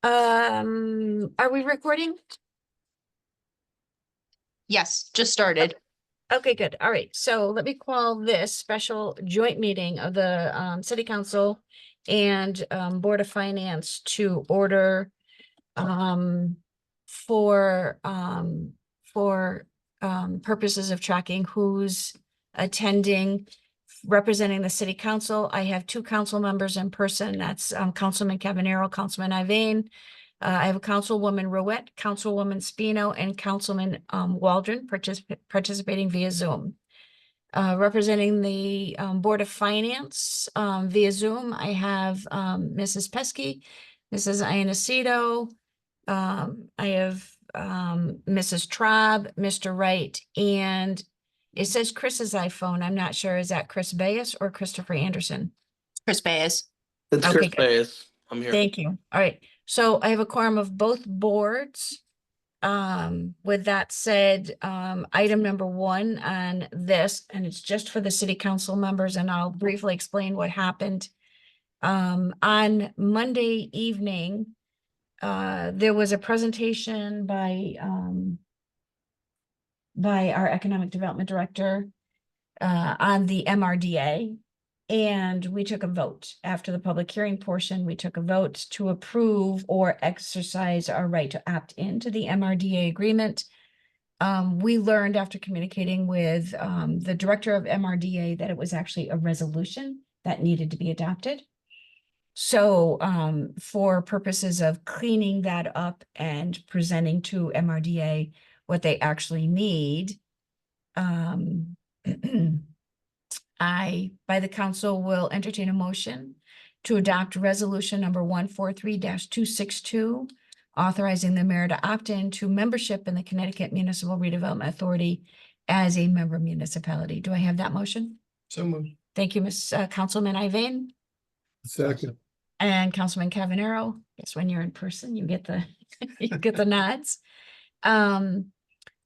Are we recording? Yes, just started. Okay, good. All right. So let me call this special joint meeting of the City Council and Board of Finance to order for purposes of tracking who's attending. Representing the City Council, I have two council members in person. That's Councilman Cavanero, Councilman Iveyne. I have a Councilwoman Rouette, Councilwoman Spino, and Councilman Waldron participating via Zoom. Representing the Board of Finance via Zoom, I have Mrs. Pesky, Mrs. Iannacido, I have Mrs. Traub, Mr. Wright, and it says Chris's iPhone. I'm not sure. Is that Chris Bayes or Christopher Anderson? Chris Bayes. It's Okay, Chris good. Bayes. I'm here. Thank you. All right. So I have a quorum of both boards. With that said, item number one on this, and it's just for the city council members, and I'll briefly explain what happened. On Monday evening, there was a presentation by our economic development director on the MRDA. And we took a vote after the public hearing portion. We took a vote to approve or exercise our right to opt into the MRDA agreement. We learned after communicating with the director of MRDA that it was actually a resolution that needed to be adopted. So for purposes of cleaning that up and presenting to MRDA what they actually need, by the council, will entertain a motion to adopt resolution number 143-262, authorizing the mayor to opt in to membership in the Connecticut Municipal Redevelopment Authority as a member municipality. Do I have that motion? So moved. Thank you, Councilman Iveyne. Second. And Councilman Cavanero. Yes, when you're in person, you get the you get the nods.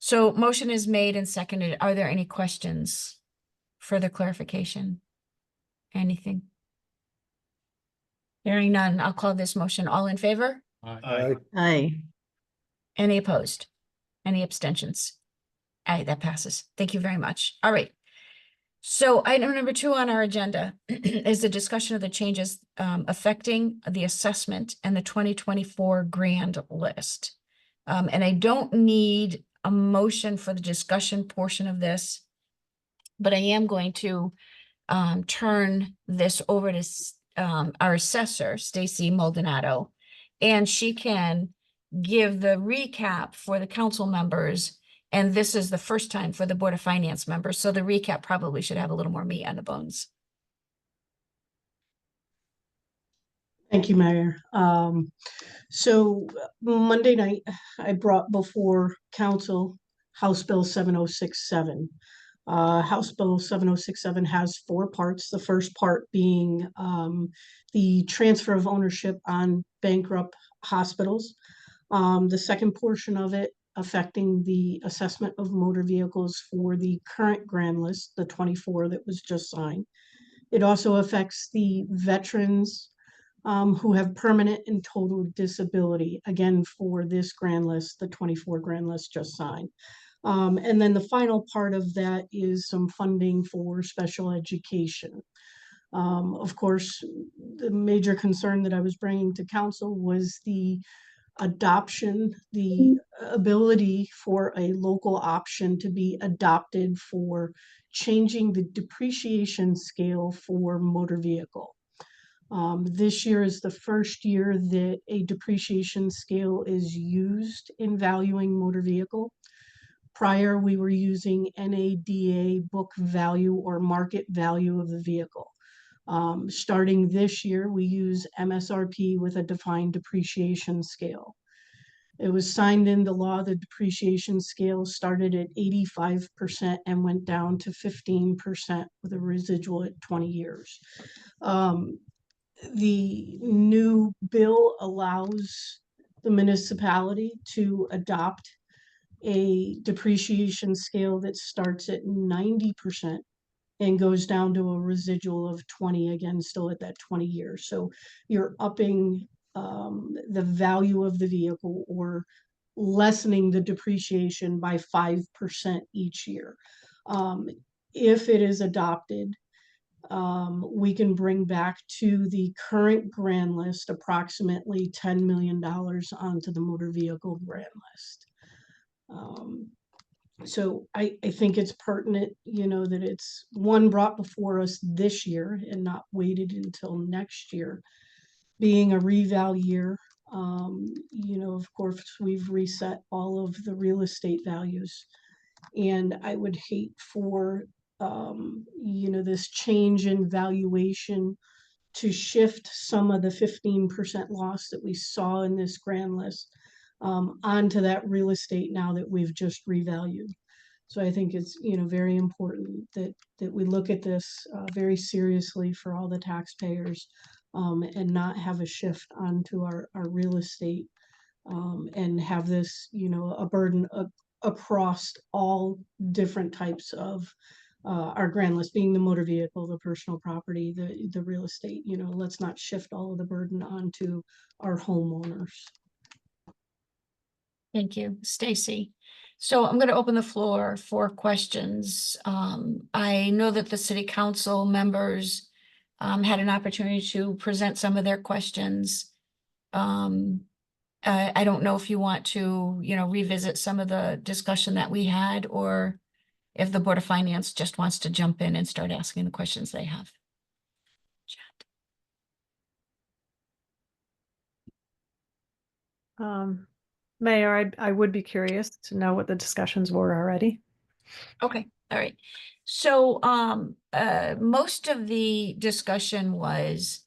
So motion is made and seconded. Are there any questions? Further clarification? Anything? Hearing none, I'll call this motion. All in favor? Aye. Aye. Any opposed? Any abstentions? Aye, that passes. Thank you very much. All right. So item number 2 on our agenda is the discussion of the changes affecting the assessment and the 2024 grand list. And I don't need a motion for the discussion portion of this, but I am going to turn this over to our assessor, Stacy Maldonado, and she can give the recap for the council members. And this is the first time for the Board of Finance members, so the recap probably should have a little more meat on the bones. Thank you, Mayor. So Monday night, I brought before council House Bill 7067. House Bill 7067 has 4 parts. The first part being the transfer of ownership on bankrupt hospitals. The second portion of it affecting the assessment of motor vehicles for the current grand list, the 24 that was just signed. It also affects the veterans who have permanent and total disability, again, for this grand list, the 24 grand list just signed. And then the final part of that is some funding for special education. Of course, the major concern that I was bringing to council was the adoption, the ability for a local option to be adopted for changing the depreciation scale for motor vehicle. This year is the first year that a depreciation scale is used in valuing motor vehicle. Prior, we were using NADA book value or market value of the vehicle. Starting this year, we use MSRP with a defined depreciation scale. It was signed into law. The depreciation scale started at 85% and went down to 15% with a residual at 20 years. The new bill allows the municipality to adopt a depreciation scale that starts at 90% and goes down to a residual of 20, again, still at that 20 years. So you're upping the value of the vehicle or lessening the depreciation by 5% each year. If it is adopted, we can bring back to the current grand list approximately $10 million onto the motor vehicle grand list. So I think it's pertinent, that it's brought before us this year and not waited until next year. Being a reval year, of course, we've reset all of the real estate values. And I would hate for, this change in valuation to shift some of the 15% loss that we saw in this grand list onto that real estate now that we've just revalued. So I think it's, very important that we look at this very seriously for all the taxpayers and not have a shift onto our real estate and have this, a burden across all different types of our grand list, being the motor vehicle, the personal property, the real estate. Let's not shift all of the burden onto our homeowners. Thank you, Stacy. So I'm going to open the floor for questions. I know that the city council members had an opportunity to present some of their questions. I don't know if you want to, revisit some of the discussion that we had, or if the Board of Finance just wants to jump in and start asking the questions they have. Mayor, I would be curious to know what the discussions were already. Okay, all right. So most of the discussion was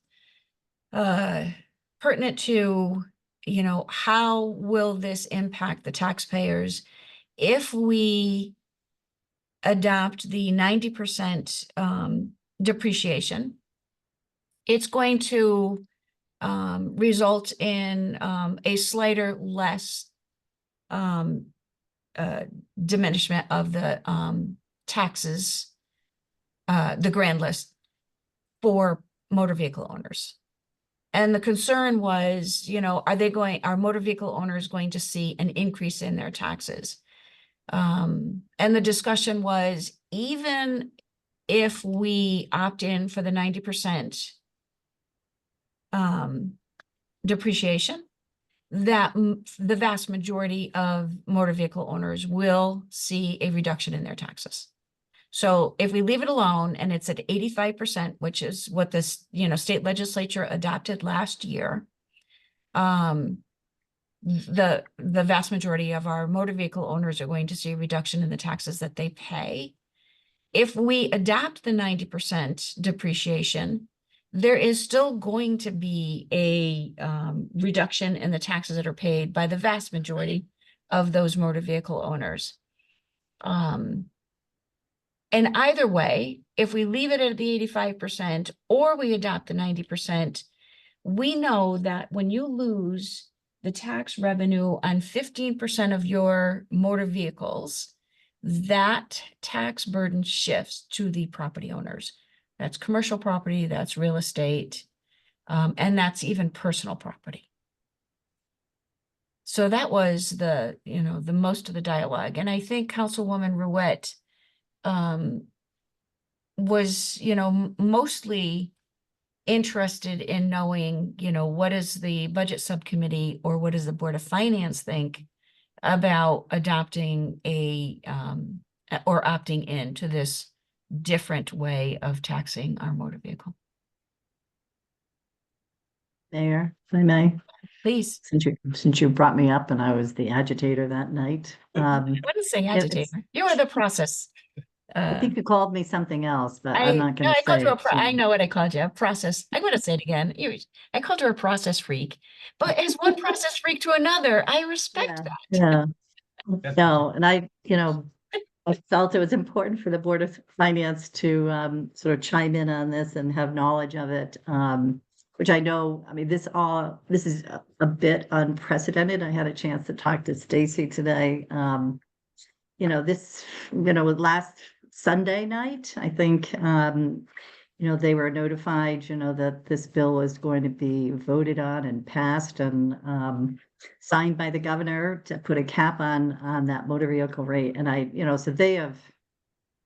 pertinent to, how will this impact the taxpayers if we adopt the 90% depreciation? It's going to result in a slighter less diminishment of the taxes, the grand list for motor vehicle owners. And the concern was, are motor vehicle owners going to see an increase in their taxes? And the discussion was, even if we opt in for the 90% depreciation, that the vast majority of motor vehicle owners will see a reduction in their taxes. So if we leave it alone and it's at 85%, which is what this, state legislature adopted last year, the vast majority of our motor vehicle owners are going to see a reduction in the taxes that they pay. If we adopt the 90% depreciation, there is still going to be a reduction in the taxes that are paid by the vast majority of those motor vehicle owners. And either way, if we leave it at the 85% or we adopt the 90%, we know that when you lose the tax revenue on 15% of your motor vehicles, that tax burden shifts to the property owners. That's commercial property, that's real estate, and that's even personal property. So that was the most of the dialogue. And I think Councilwoman Ruette was, mostly interested in knowing, what does the budget subcommittee or what does the Board of Finance think about adopting or opting into this different way of taxing our motor vehicle. Mayor, if I may, Please. since you brought me up and I was the agitator that night. I wouldn't say agitator. You are the process. I think you called me something else, but I'm not going to I called say you it. I know what I called you, a process. I'm going to say it again. I called her a process freak, but as one process freak to another, I respect that. Yeah. No, and I felt it was important for the Board of Finance to sort of chime in on this and have knowledge of it, which I know, this is a bit unprecedented. I had a chance to talk to Stacy today. Last Sunday night, I think, they were notified, that this bill was going to be voted on and passed and signed by the governor to put a cap on that motor vehicle rate. And so they have,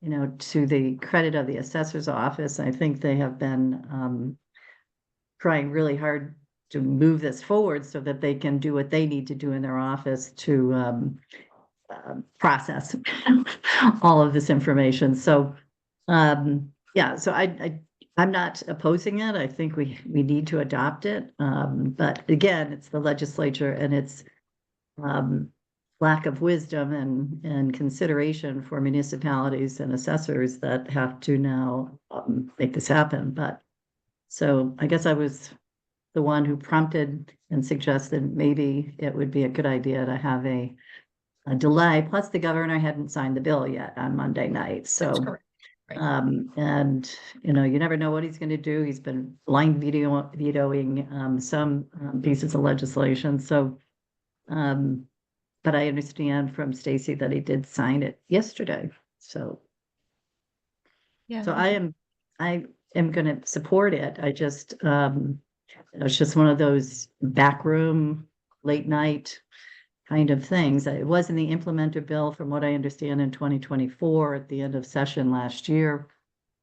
to the credit of the assessor's office, I think they have been trying really hard to move this forward so that they can do what they need to do in their office to process all of this information. So, yeah, so I'm not opposing it. I think we need to adopt it. But again, it's the legislature and its lack of wisdom and consideration for municipalities and assessors that have to now make this happen. But so I guess I was the one who prompted and suggested maybe it would be a good idea to have a delay. Plus, the governor hadn't signed the bill yet on Monday night. So, That's correct. Right. and you never know what he's going to do. He's been blind vetoing some pieces of legislation. So, but I understand from Stacy that he did sign it yesterday. So, Yeah. so I am going to support it. I just, it's just one of those backroom, late night kind of things. It was in the implementer bill, from what I understand, in 2024 at the end of session last year.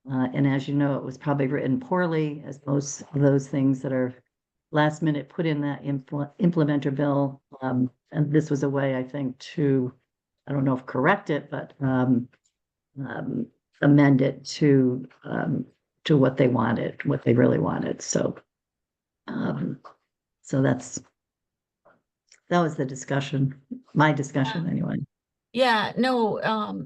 And as you know, it was probably written poorly, as most of those things that are last minute put in that implementer bill. And this was a way, I think, to, I don't know if correct it, but amend it to what they wanted, what they really wanted. So, so that was the discussion, my discussion anyway. Yeah, no,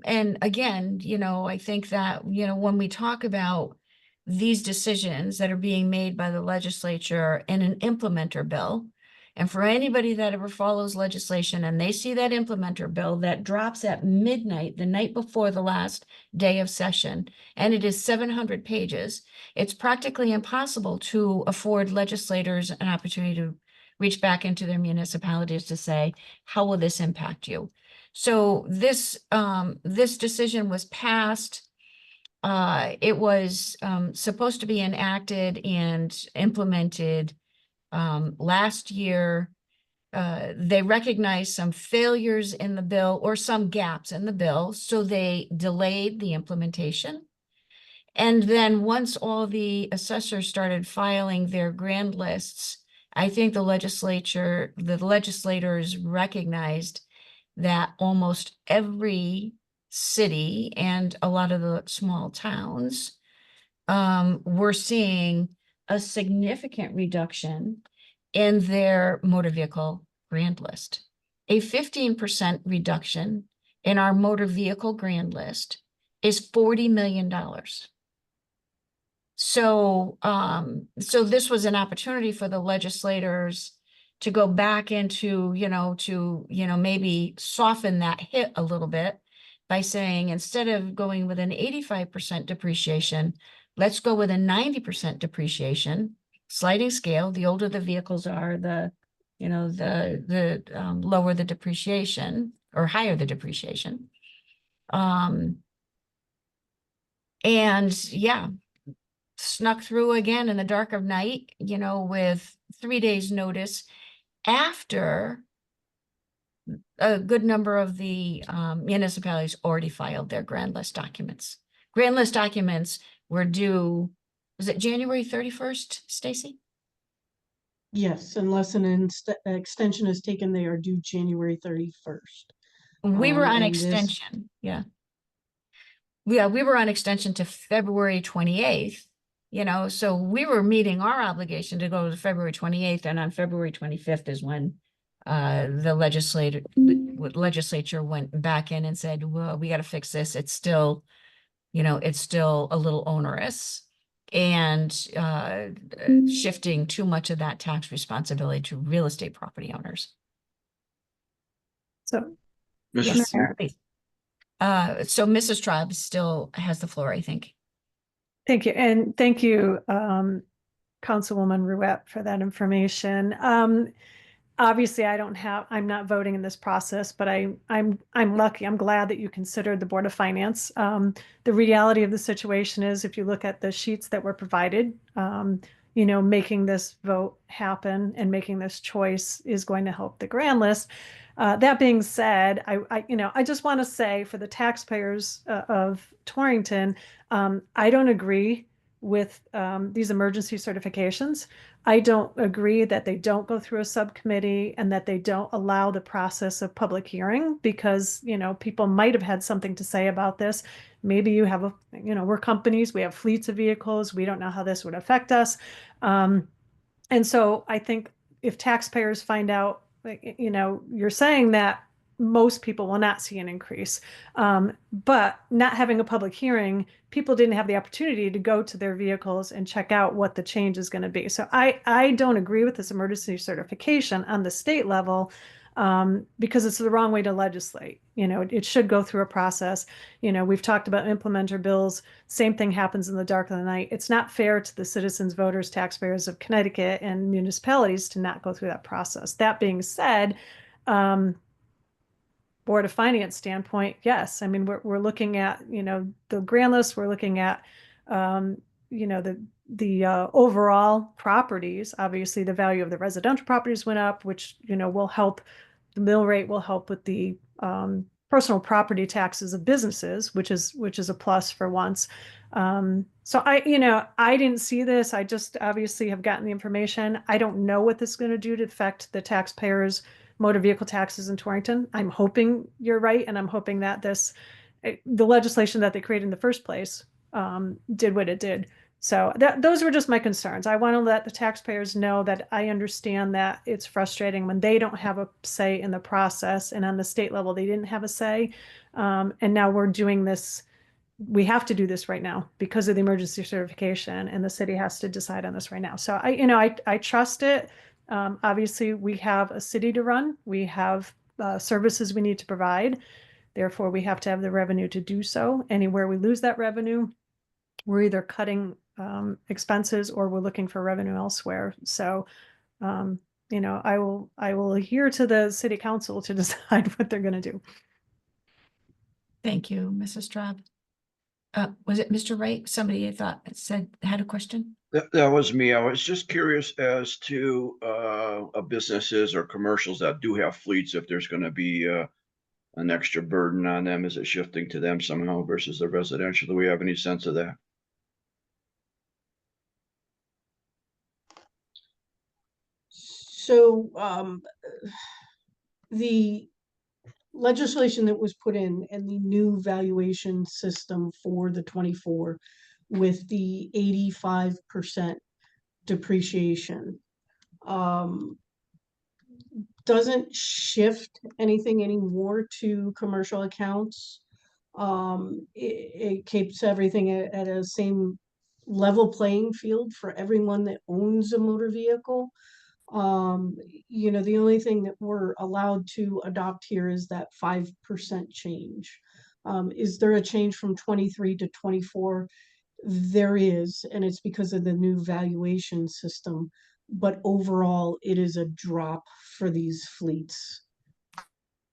and again, I think that, when we talk about these decisions that are being made by the legislature in an implementer bill, and for anybody that ever follows legislation and they see that implementer bill that drops at midnight, the night before the last day of session, and it is 700 pages, it's practically impossible to afford legislators an opportunity to reach back into their municipalities to say, how will this impact you? So this decision was passed. It was supposed to be enacted and implemented last year. They recognized some failures in the bill or some gaps in the bill, so they delayed the implementation. And then once all the assessors started filing their grand lists, I think the legislators recognized that almost every city and a lot of the small towns were seeing a significant reduction in their motor vehicle grand list. A 15% reduction in our motor vehicle grand list is $40 million. So, so this was an opportunity for the legislators to go back into, maybe soften that hit a little bit by saying, instead of going with an 85% depreciation, let's go with a 90% depreciation, sliding scale. The older the vehicles are, the lower the depreciation or higher the depreciation. And yeah, snuck through again in the dark of night, with 3 days notice after a good number of the municipalities already filed their grand list documents. Grand list documents were due, was it January 31st, Stacy? Yes, unless an extension is taken, they are due January 31st. We were on and this- extension, yeah. We were on extension to February 28th, so we were meeting our obligation to go to February 28th, and on February 25th is when the legislature went back in and said, well, we got to fix this. It's still, it's still a little onerous, and shifting too much of that tax responsibility to real estate property owners. So, Yes. Mayor. So Mrs. Traub still has the floor, I think. Thank you. And thank you, Councilwoman Ruette, for that information. obviously I'm not voting in this process, but I'm lucky. I'm glad that you considered the Board of Finance. The reality of the situation is, if you look at the sheets that were provided, making this vote happen and making this choice is going to help the grand list. That being said, I just want to say, for the taxpayers of Torrington, I don't agree with these emergency certifications. I don't agree that they don't go through a subcommittee and that they don't allow the process of public hearing, because, people might have had something to say about this. Maybe you have we're companies, we have fleets of vehicles, we don't know how this would affect us. And so I think if taxpayers find out, you're saying that most people will not see an increase. But not having a public hearing, people didn't have the opportunity to go to their vehicles and check out what the change is going to be. So I don't agree with this emergency certification on the state level, because it's the wrong way to legislate. It should go through a process. We've talked about implementer bills. Same thing happens in the dark of the night. It's not fair to the citizens, voters, taxpayers of Connecticut and municipalities to not go through that process. That being said, Board of Finance standpoint, yes. I mean, we're looking at, the grand list, we're looking at, the overall properties. Obviously, the value of the residential properties went up, which, will help. The mill rate will help with the personal property taxes of businesses, which is a plus for once. So I didn't see this. I just obviously have gotten the information. I don't know what this is going to do to affect the taxpayers' motor vehicle taxes in Torrington. I'm hoping you're right, and I'm hoping that the legislation that they created in the first place did what it did. So those were just my concerns. I want to let the taxpayers know that I understand that it's frustrating when they don't have a say in the process, and on the state level they didn't have a say. And now we're doing this. We have to do this right now because of the emergency certification, and the city has to decide on this right now. So I trust it. Obviously, we have a city to run. We have services we need to provide. Therefore, we have to have the revenue to do so. Anywhere we lose that revenue, we're either cutting expenses or we're looking for revenue elsewhere. So, I will adhere to the city council to decide what they're going to do. Thank you, Mrs. Straub. Was it Mr. Wright? Somebody I thought had a question? That was me. I was just curious as to businesses or commercials that do have fleets, if there's going to be an extra burden on them. Is it shifting to them somehow versus the residential? Do we have any sense of that? So the legislation that was put in and the new valuation system for the 24 with the 85% depreciation doesn't shift anything anymore to commercial accounts. It keeps everything at a same level playing field for everyone that owns a motor vehicle. The only thing that we're allowed to adopt here is that 5% change. Is there a change from 23 to 24? There is, and it's because of the new valuation system. But overall, it is a drop for these fleets.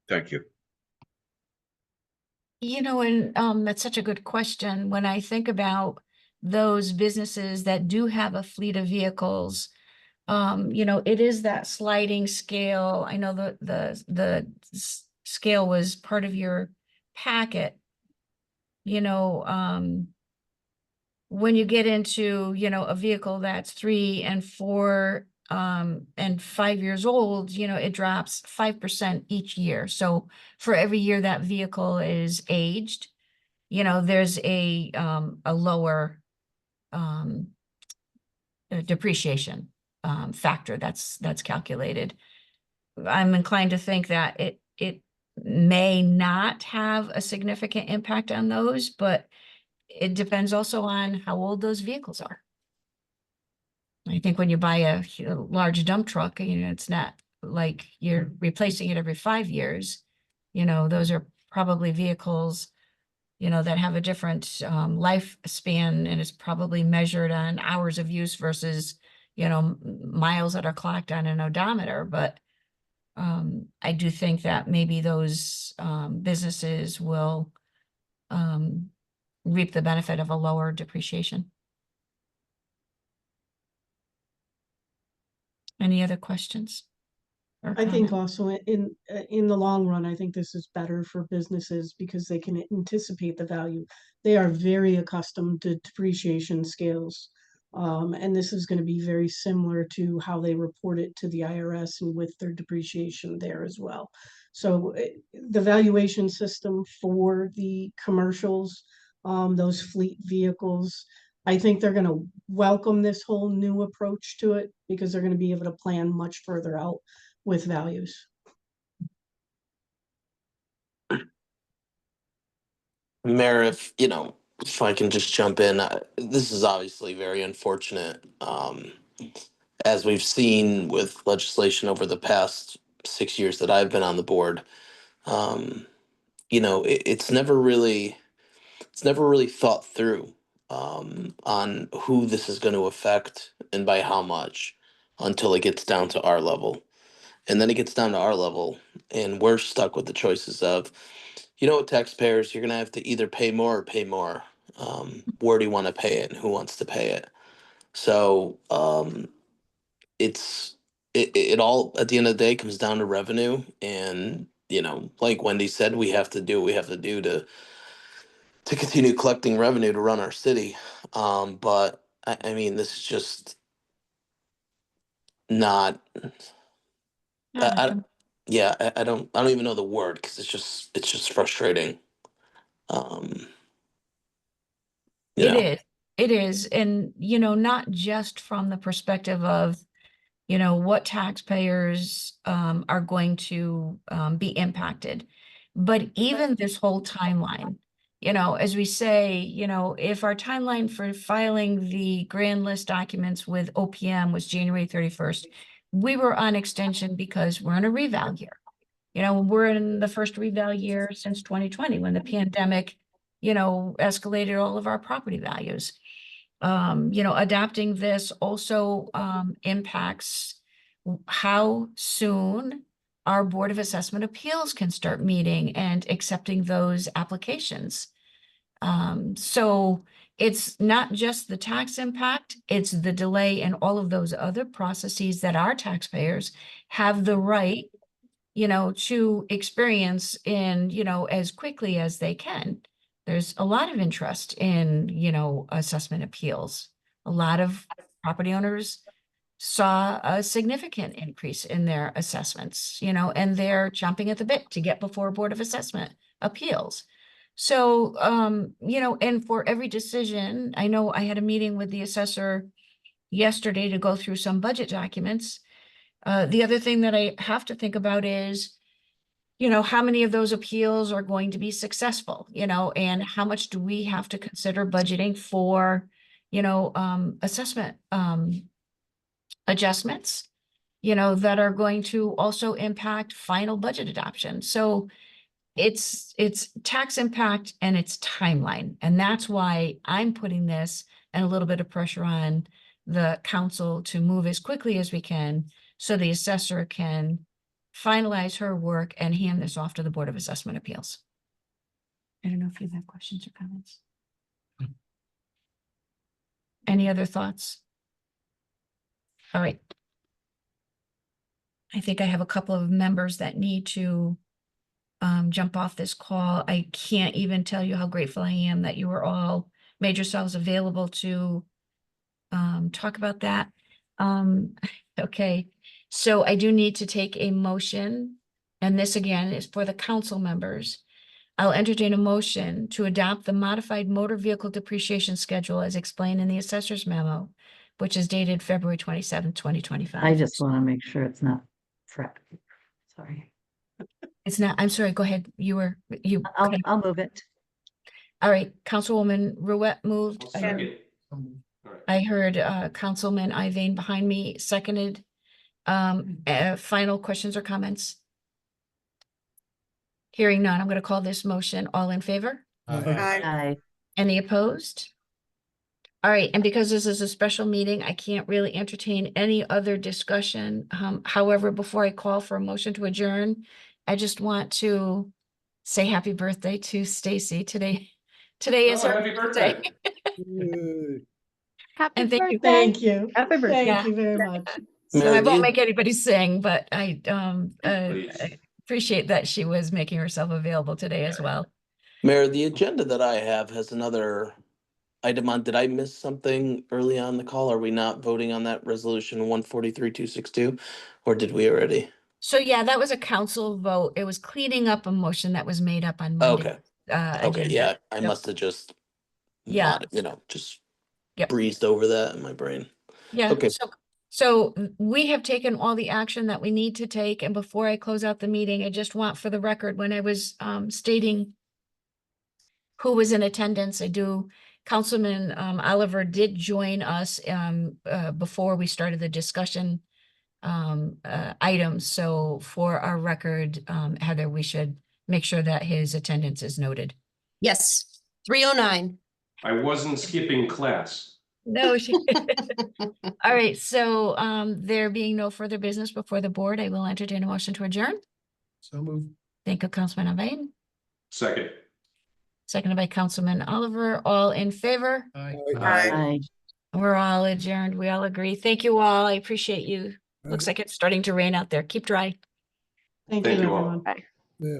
Thank you. And that's such a good question. When I think about those businesses that do have a fleet of vehicles, it is that sliding scale. I know the scale was part of your packet. When you get into, a vehicle that's 3 and 4 and 5 years old, it drops 5% each year. So for every year that vehicle is aged, there's a lower depreciation factor that's calculated. I'm inclined to think that it may not have a significant impact on those, but it depends also on how old those vehicles are. I think when you buy a large dump truck, it's not like you're replacing it every 5 years. Those are probably vehicles, that have a different lifespan, and it's probably measured on hours of use versus, miles that are clocked on an odometer. But I do think that maybe those businesses will reap the benefit of a lower depreciation. Any other questions? or I think comments? also in the long run, I think this is better for businesses because they can anticipate the value. They are very accustomed to depreciation scales. And this is going to be very similar to how they report it to the IRS and with their depreciation there as well. So the valuation system for the commercials, those fleet vehicles, I think they're going to welcome this whole new approach to it because they're going to be able to plan much further out with values. Mayor, if I can just jump in, this is obviously very unfortunate. As we've seen with legislation over the past 6 years that I've been on the board, it's never really thought through on who this is going to affect and by how much until it gets down to our level. And then it gets down to our level, and we're stuck with the choices of, taxpayers, you're going to have to either pay more or pay more. Where do you want to pay it and who wants to pay it? So it all, at the end of the day, comes down to revenue. And, like Wendy said, we have to do what we have to do to continue collecting revenue to run our city. But I mean, this is just not. Yeah, I yeah, I don't even know the word because it's just frustrating. Um, you It know, is, it is. And, not just from the perspective of, what taxpayers are going to be impacted. But even this whole timeline, as we say, if our timeline for filing the grand list documents with OPM was January 31st, we were on extension because we're in a reval year. We're in the first reval year since 2020 when the pandemic, escalated all of our property values. Adapting this also impacts how soon our Board of Assessment Appeals can start meeting and accepting those applications. So it's not just the tax impact, it's the delay in all of those other processes that our taxpayers have the right, to experience in, as quickly as they can. There's a lot of interest in, assessment appeals. A lot of property owners saw a significant increase in their assessments, and they're chomping at the bit to get before Board of Assessment Appeals. So, and for every decision, I know I had a meeting with the assessor yesterday to go through some budget documents. The other thing that I have to think about is, how many of those appeals are going to be successful, and how much do we have to consider budgeting for, assessment adjustments, that are going to also impact final budget adoption. So it's tax impact and it's timeline. And that's why I'm putting this and a little bit of pressure on the council to move as quickly as we can so the assessor can finalize her work and hand this off to the Board of Assessment Appeals. I don't know if you have questions or comments. Any other thoughts? All right. I think I have a couple of members that need to jump off this call. I can't even tell you how grateful I am that you were all made yourselves available to talk about that. Okay, so I do need to take a motion, and this again is for the council members. I'll entertain a motion to adopt the modified motor vehicle depreciation schedule as explained in the assessor's memo, which is dated February 27th, 2025. I just want to make sure it's not correct. Sorry. It's not, I'm sorry, go ahead. Okay. I'll move it. All right, Councilwoman Ruette moved. I heard Councilman Iveyne behind me seconded. Final questions or comments? Hearing none, I'm going to call this motion. All in favor? Aye. Any opposed? All right, and because this is a special meeting, I can't really entertain any other discussion. However, before I call for a motion to adjourn, I just want to say happy birthday to Stacy today. Today is Oh, her happy birthday. Happy And thank you. Thank you. Happy birthday. Yeah. Thank you very much. So Mary, I won't the- make anybody sing, but I Please. I appreciate that she was making herself available today as well. Mayor, the agenda that I have has another item on. Did I miss something early on the call? Are we not voting on that resolution 143-262? Or did we already? So yeah, that was a council vote. It was cleaning up a motion that was made up on Monday. Okay, okay, agenda. yeah, I Yep. must have just Yeah. just Yep. breezed over that in my brain. Yeah, Okay. so we have taken all the action that we need to take, and before I close out the meeting, I just want for the record, when I was stating who was in attendance, Councilman Oliver did join us before we started the discussion items. So for our record, Heather, we should make sure that his attendance is noted. Yes, 309. I wasn't skipping class. No, all right, so there being no further business before the board, I will entertain a motion to adjourn. So move. Thank you, Councilman Avane, Second. seconded by Councilman Oliver. All in favor? Aye. Aye. We're all adjourned. We all agree. Thank you all. I appreciate you. Looks Okay. like it's starting to rain out there. Keep dry. Thank Thank you, you all. everyone. Yeah.